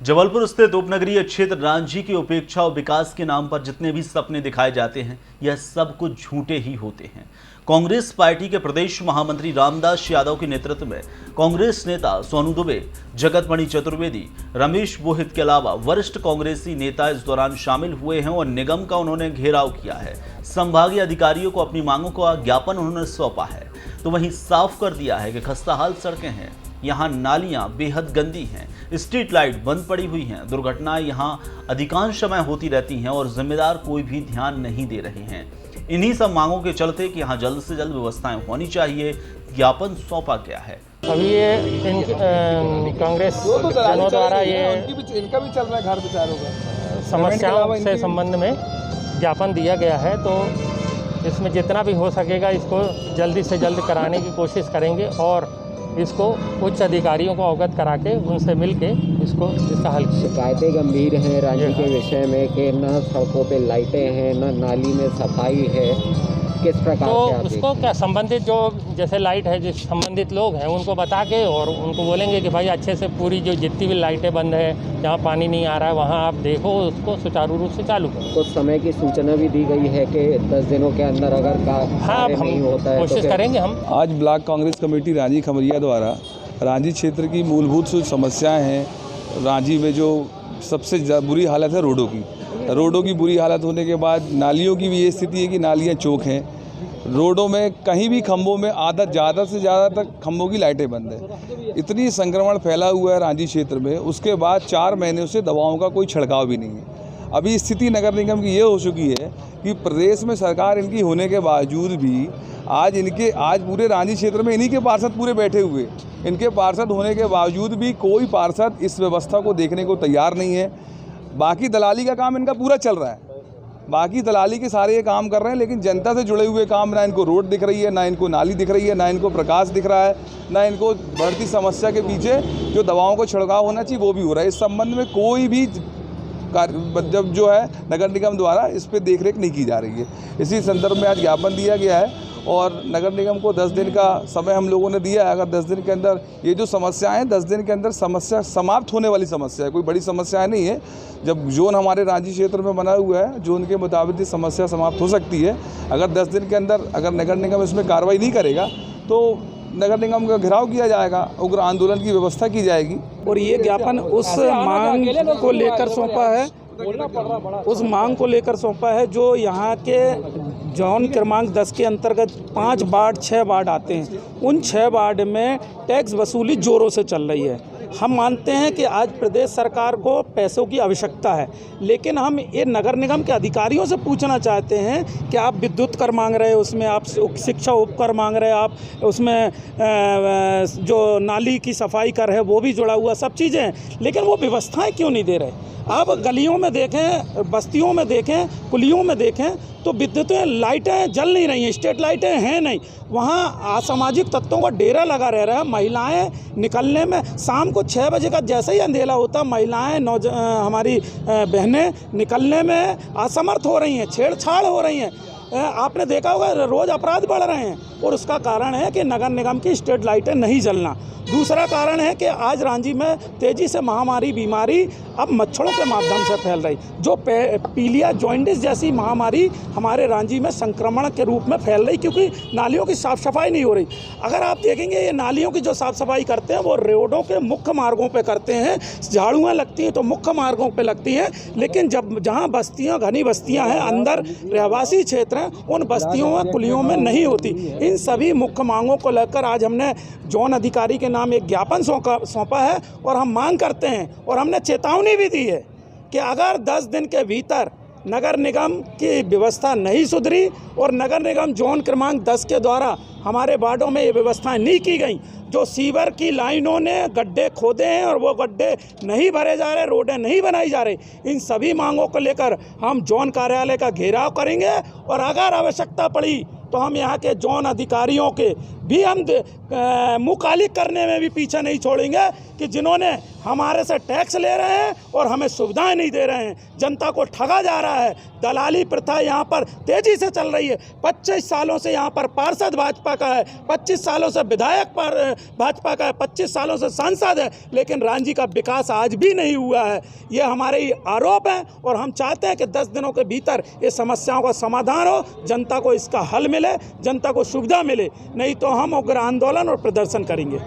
जबलपुर स्थित उपनगरीय क्षेत्र रांझी की उपेक्षा और विकास के नाम पर जितने भी सपने दिखाए जाते हैं, यह सब कुछ झूठे ही होते हैं। कांग्रेस पार्टी के प्रदेश महामंत्री रामदास यादव के नेतृत्व में कांग्रेस नेता सोनू दुबे, जगतमणि चतुर्वेदी, रमेश बोहित के अलावा वरिष्ठ कांग्रेसी नेता इस दौरान शामिल हुए हैं और निगम का उन्होंने घेराव किया है। संभागीय अधिकारियों को अपनी मांगों का ज्ञापन उन्होंने सौंपा है, तो वहीं साफ कर दिया है कि खस्ताहाल सड़कें हैं, यहाँ नालियां बेहद गंदी हैं, स्ट्रीट लाइट बंद पड़ी हुई हैं, दुर्घटनाएं यहाँ अधिकांश समय होती रहती हैं और जिम्मेदार कोई भी ध्यान नहीं दे रहे हैं। इन्हीं सब मांगों के चलते कि यहाँ जल्द से जल्द व्यवस्थाएं होनी चाहिए, ज्ञापन सौंपा गया है। अभी ये कांग्रेस जनों द्वारा ये इनका भी चल रहा है घर विचारों का समस्याओं से संबंध में ज्ञापन दिया गया है, तो इसमें जितना भी हो सकेगा इसको जल्दी से जल्द कराने की कोशिश करेंगे और इसको उच्च अधिकारियों को अवगत करा के उनसे मिल के इसका हल। शिकायतें गंभीर हैं रांझी के विषय में कि न सड़कों पे लाइटें हैं, न नाली में सफाई है, किस प्रकार तो उसको क्या संबंधित जो जैसे लाइट है, जिस संबंधित लोग हैं उनको बता के और उनको बोलेंगे कि भाई अच्छे से पूरी जो जितनी भी लाइटें बंद है, जहाँ पानी नहीं आ रहा है वहाँ आप देखो, उसको सुचारू रूप से चालू करो। कुछ समय की सूचना भी दी गई है कि 10 दिनों के अंदर अगर नहीं होता है कोशिश करेंगे हम। आज ब्लॉक कांग्रेस कमेटी रांझी खमरिया द्वारा रांझी क्षेत्र की मूलभूत समस्याएं हैं। रांझी में जो सबसे बुरी हालत है रोडों की बुरी हालत होने के बाद नालियों की भी ये स्थिति है कि नालियाँ चौक हैं। रोडों में कहीं भी खंभों में ज़्यादा से ज़्यादा तक खंभों की लाइटें बंद है। इतनी संक्रमण फैला हुआ है रांझी क्षेत्र में, उसके बाद 4 महीनों से दवाओं का कोई छिड़काव भी नहीं है। अभी स्थिति नगर निगम की ये हो चुकी है कि प्रदेश में सरकार इनकी होने के बावजूद भी आज पूरे रांझी क्षेत्र में इन्हीं के पार्षद पूरे बैठे हुए, इनके पार्षद होने के बावजूद भी कोई पार्षद इस व्यवस्था को देखने को तैयार नहीं है। बाकी दलाली का काम इनका पूरा चल रहा है, बाकी दलाली के सारे ये काम कर रहे हैं, लेकिन जनता से जुड़े हुए काम ना इनको रोड दिख रही है, ना इनको नाली दिख रही है, ना इनको प्रकाश दिख रहा है, ना इनको बढ़ती समस्या के पीछे जो दवाओं को छिड़काव होना चाहिए वो भी हो रहा है। इस संबंध में कोई भी जब जो है नगर निगम द्वारा इस पर देखरेख नहीं की जा रही है। इसी संदर्भ में आज ज्ञापन दिया गया है और नगर निगम को 10 दिन का समय हम लोगों ने दिया है। अगर 10 दिन के अंदर ये जो समस्याएं हैं, 10 दिन के अंदर समस्या समाप्त होने वाली समस्या है, कोई बड़ी समस्या नहीं है। जब जोन हमारे रांझी क्षेत्र में बना हुआ है, जोन के मुताबिक समस्या समाप्त हो सकती है। अगर 10 दिन के अंदर अगर नगर निगम इसमें कार्रवाई नहीं करेगा तो नगर निगम का घेराव किया जाएगा, उग्र आंदोलन की व्यवस्था की जाएगी। और ये ज्ञापन उस मांग को लेकर सौंपा है जो यहाँ के जोन क्रमांक 10 के अंतर्गत 5 वार्ड 6 वार्ड आते हैं। उन 6 वार्ड में टैक्स वसूली जोरों से चल रही है। हम मानते हैं कि आज प्रदेश सरकार को पैसों की आवश्यकता है, लेकिन हम ये नगर निगम के अधिकारियों से पूछना चाहते हैं कि आप विद्युत कर मांग रहे हैं, उसमें आप शिक्षा उपकर मांग रहे हैं, आप उसमें जो नाली की सफाई कर है वो भी जुड़ा हुआ, सब चीज़ें हैं, लेकिन वो व्यवस्थाएं क्यों नहीं दे रहे। आप गलियों में देखें, बस्तियों में देखें, कुलियों में देखें तो विद्युत लाइटें जल नहीं रही हैं, स्ट्रीट लाइटें हैं नहीं। वहाँ असामाजिक तत्वों का डेरा लगा रह रहा है। महिलाएं निकलने में शाम को 6 बजे का जैसे ही अंधेला होता, महिलाएं हमारी बहनें निकलने में असमर्थ हो रही हैं, छेड़छाड़ हो रही हैं। आपने देखा होगा रोज़ अपराध बढ़ रहे हैं और उसका कारण है कि नगर निगम की स्ट्रीट लाइटें नहीं जलना। दूसरा कारण है कि आज रांझी में तेज़ी से महामारी बीमारी अब मच्छरों के माध्यम से फैल रही, जो पीलिया जॉइंटिस जैसी महामारी हमारे रांझी में संक्रमण के रूप में फैल रही, क्योंकि नालियों की साफ़ सफाई नहीं हो रही। अगर आप देखेंगे ये नालियों की जो साफ़ सफाई करते हैं वो रोडों के मुख्य मार्गों पे करते हैं, झाड़ुआँ लगती हैं तो मुख्य मार्गों पे लगती हैं, लेकिन जहाँ बस्तियाँ घनी बस्तियाँ हैं, अंदर रहवासी क्षेत्र हैं, उन बस्तियों में कुलियों में नहीं होती। इन सभी मुख्य मांगों को लेकर आज हमने जोन अधिकारी के नाम एक ज्ञापन सौंपा है और हम मांग करते हैं और हमने चेतावनी भी दी है कि अगर 10 दिन के भीतर नगर निगम की व्यवस्था नहीं सुधरी और नगर निगम जोन क्रमांक 10 के द्वारा हमारे वार्डों में ये व्यवस्थाएं नहीं की गई, जो सीवर की लाइनों ने गड्ढे खोदे हैं और वो गड्ढे नहीं भरे जा रहे, रोडें नहीं बनाई जा रही, इन सभी मांगों को लेकर हम जोन कार्यालय का घेराव करेंगे और अगर आवश्यकता पड़ी तो हम यहाँ के जोन अधिकारियों के भी हम मुँह काली करने में भी पीछे नहीं छोड़ेंगे कि जिन्होंने हमारे से टैक्स ले रहे हैं और हमें सुविधाएं नहीं दे रहे हैं, जनता को ठगा जा रहा है। दलाली प्रथा यहाँ पर तेजी से चल रही है। 25 सालों से यहाँ पर पार्षद भाजपा का है, 25 सालों से विधायक भाजपा का है, 25 सालों से सांसद है, लेकिन रांझी का विकास आज भी नहीं हुआ है। ये हमारे आरोप हैं और हम चाहते हैं कि 10 दिनों के भीतर ये समस्याओं का समाधान हो, जनता को इसका हल मिले, जनता को सुविधा मिले, नहीं तो हम उग्र आंदोलन और प्रदर्शन करेंगे।